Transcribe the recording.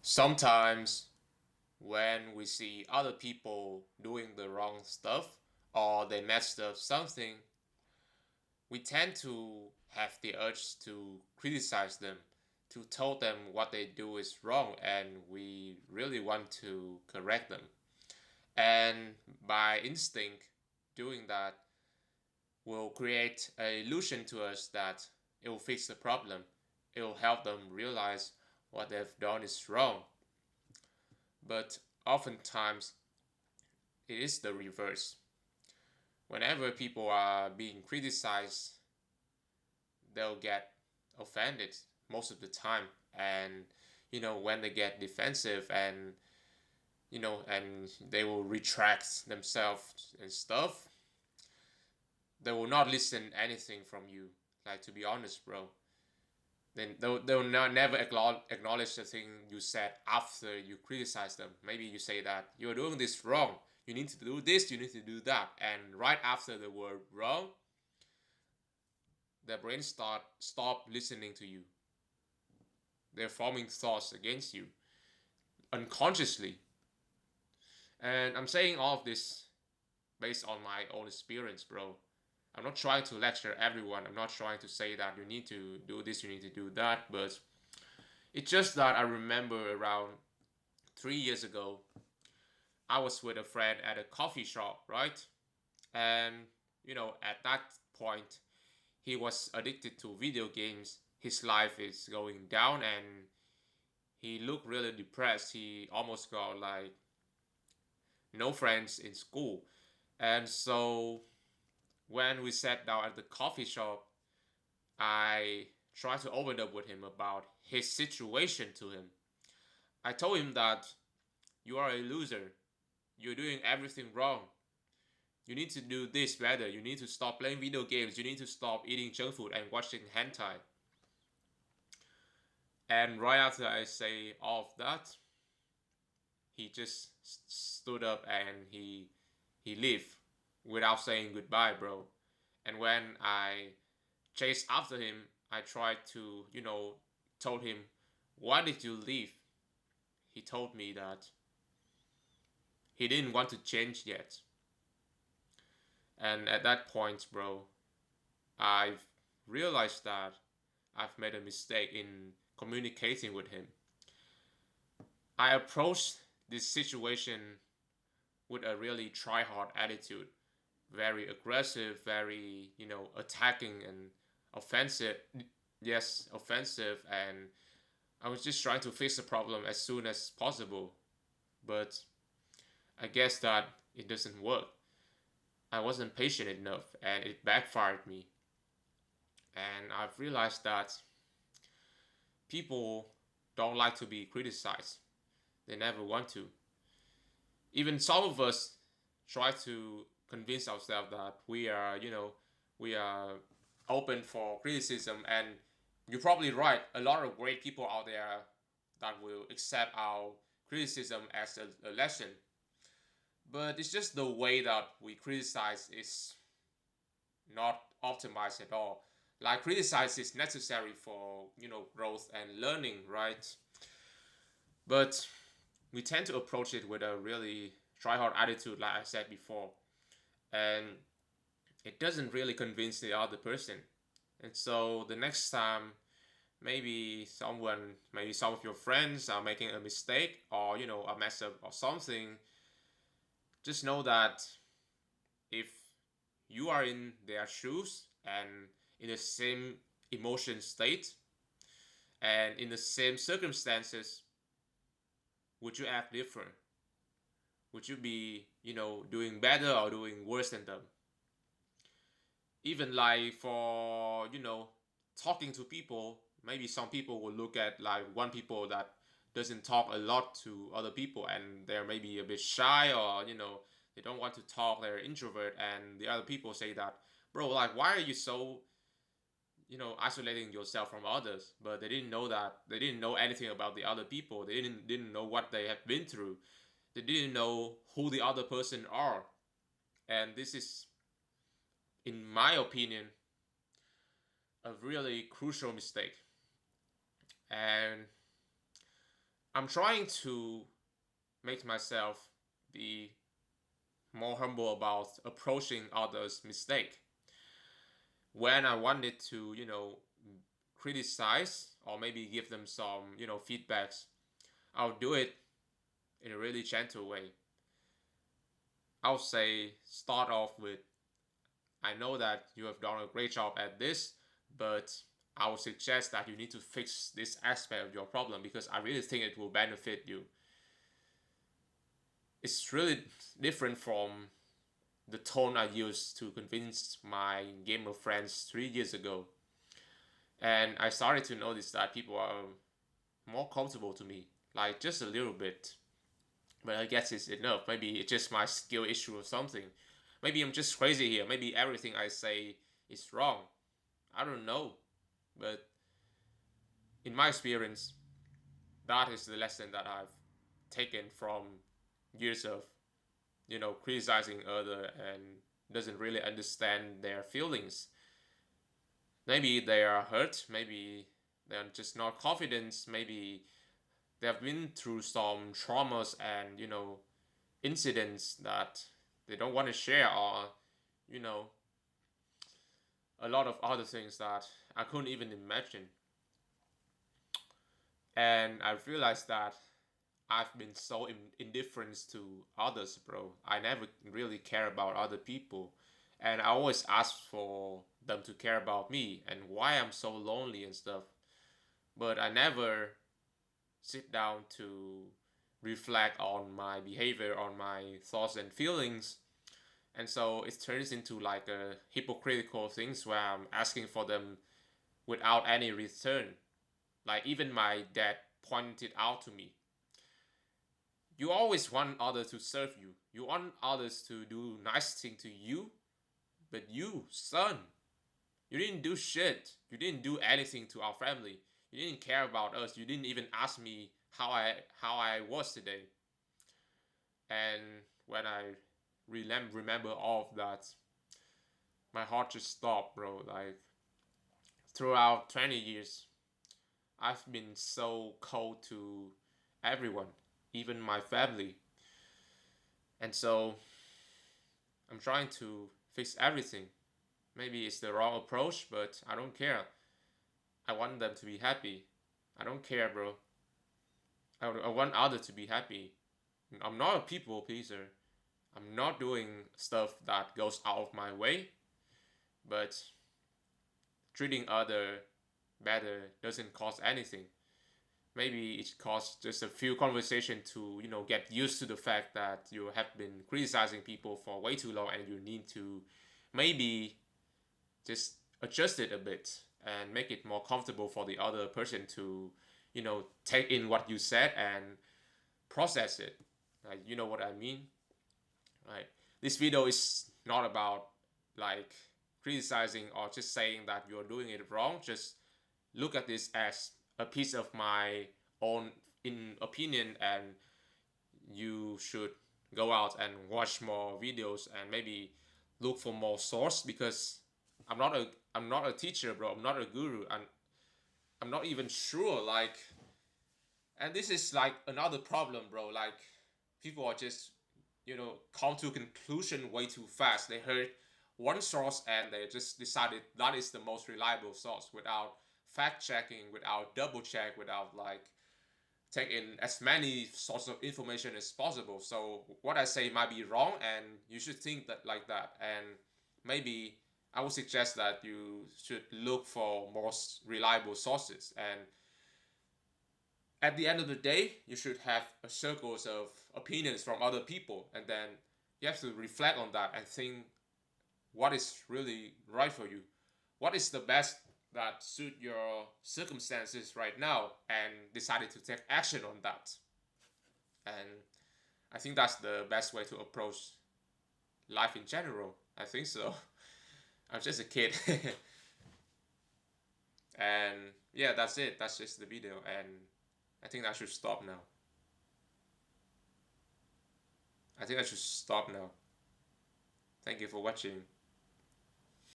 Sometimes when we see other people doing the wrong stuff or they messed up something, we tend to have the urge to criticize them, to tell them what they do is wrong, and we really want to correct them. And by instinct, doing that will create an illusion to us that it will fix the problem. It will help them realize what they've done is wrong. But oftentimes, it is the reverse. Whenever people are being criticized, they'll get offended most of the time. And, when they get defensive and they will retract themselves and stuff, they will not listen anything from you. Like, to be honest, bro. Then they'll not, never acknowledge the thing you said after you criticize them. Maybe you say that you're doing this wrong. You need to do this, you need to do that. And right after the word wrong, their brain stop listening to you. They're forming thoughts against you unconsciously. And I'm saying all of this based on my own experience, bro. I'm not trying to lecture everyone. I'm not trying to say that you need to do this, you need to do that, but it's just that I remember around 3 years ago, I was with a friend at a coffee shop, right? And, at that point, he was addicted to video games. His life is going down and he looked really depressed. He almost got like no friends in school. And so when we sat down at the coffee shop, I tried to open up with him about his situation to him. I told him that you are a loser. You're doing everything wrong. You need to do this better. You need to stop playing video games. You need to stop eating junk food and watching hentai. And right after I say all of that, he just stood up and he left without saying goodbye, bro. And when I chased after him, I tried to, told him, why did you leave? He told me that he didn't want to change yet. And at that point, bro, I've realized that I've made a mistake in communicating with him. I approached this situation with a really try hard attitude, very aggressive, very, attacking and offensive. Yes, offensive. And I was just trying to fix the problem as soon as possible. But I guess that it doesn't work. I wasn't patient enough and it backfired me. And I've realized that people don't like to be criticized. They never want to. Even some of us try to convince ourselves that we are open for criticism. And you're probably right. A lot of great people out there that will accept our criticism as a lesson. But it's just the way that we criticize is not optimized at all. Like, criticize is necessary for growth and learning, right? But we tend to approach it with a really try hard attitude, like I said before, and it doesn't really convince the other person. And so the next time, maybe some of your friends are making a mistake or a mess up or something, just know that if you are in their shoes and in the same emotion state and in the same circumstances, would you act different? Would you be, doing better or doing worse than them? Even like for, talking to people, maybe some people will look at like one people that doesn't talk a lot to other people and they're maybe a bit shy or, they don't want to talk, they're introvert, and the other people say that, bro, like, why are you so, isolating yourself from others? But they didn't know anything about the other people. They didn't know what they have been through. They didn't know who the other person are. And this is, in my opinion, a really crucial mistake. And I'm trying to make myself be more humble about approaching others' mistake. When I wanted to, criticize or maybe give them some, feedbacks, I'll do it in a really gentle way. I'll say, start off with, I know that you have done a great job at this, but I would suggest that you need to fix this aspect of your problem because I really think it will benefit you. It's really different from the tone I used to convince my gamer friends 3 years ago. And I started to notice that people are more comfortable to me, like just a little bit. But I guess it's enough. Maybe it's just my skill issue or something. Maybe I'm just crazy here. Maybe everything I say is wrong. I don't know. But in my experience, that is the lesson that I've taken from years of, criticizing other and doesn't really understand their feelings. Maybe they are hurt. Maybe they're just not confident. Maybe they have been through some traumas and incidents that they don't want to share, or you know a lot of other things that I couldn't even imagine. And I realized that I've been so indifferent to others, bro. I never really care about other people, and I always ask for them to care about me and why I'm so lonely and stuff. But I never sit down to reflect on my behavior, on my thoughts and feelings. And so it turns into like a hypocritical things where I'm asking for them without any return. Like even my dad pointed out to me, you always want others to serve you. You want others to do nice thing to you, but you, son, you didn't do shit. You didn't do anything to our family. You didn't care about us. You didn't even ask me how I was today. And when I remember all of that, my heart just stopped, bro. Like throughout 20 years, I've been so cold to everyone, even my family. And so I'm trying to fix everything. Maybe it's the wrong approach, but I don't care. I want them to be happy. I don't care, bro. I want others to be happy. I'm not a people pleaser. I'm not doing stuff that goes out of my way, but treating other better doesn't cost anything. Maybe it costs just a few conversations to get used to the fact that you have been criticizing people for way too long, and you need to maybe just adjust it a bit and make it more comfortable for the other person to take in what you said and process it. Like, you know what I mean? Right? This video is not about like criticizing or just saying that you're doing it wrong. Just look at this as a piece of my own opinion, and you should go out and watch more videos and maybe look for more source, because I'm not a teacher, bro. I'm not a guru, and I'm not even sure like. And this is like another problem, bro. Like people are just come to a conclusion way too fast. They heard one source and they just decided that is the most reliable source without fact checking, without double check, without like taking as many sources of information as possible. So what I say might be wrong, and you should think that like that. And maybe I would suggest that you should look for more reliable sources. And at the end of the day, you should have a circles of opinions from other people, and then you have to reflect on that and think what is really right for you, what is the best that suit your circumstances right now, and decided to take action on that. And I think that's the best way to approach life in general. I think so. I'm just a kid. And yeah, that's it. That's just the video, and I think I should stop now. I think I should stop now. Thank you for watching.